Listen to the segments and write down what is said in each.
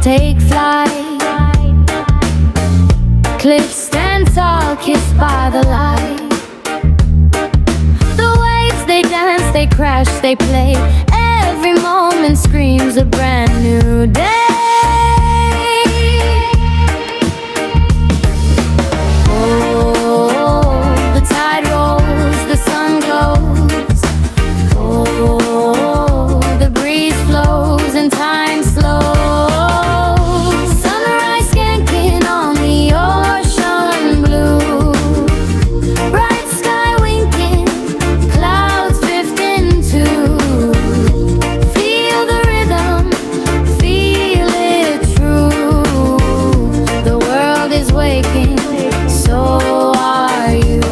take flight. Cliffs stand tall, kissed by the light. The waves, they dance, they crash, they play. Every moment screams a brand new day. Time slows. Sunrise Skankin on the ocean blue. Bright sky winking, clouds drifting too. Feel the rhythm, feel it true. The world is waking, so are you.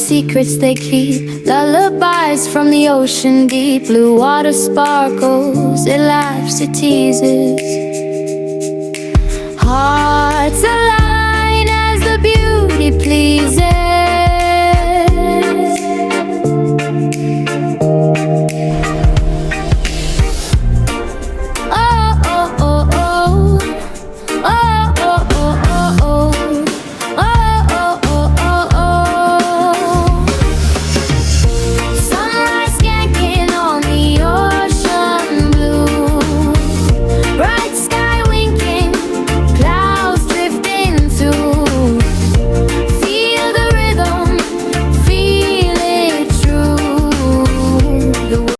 Secrets they keep, lullabies from the ocean deep. Blue water sparkles, it laughs, it teases. Hearts align as the beauty pleases.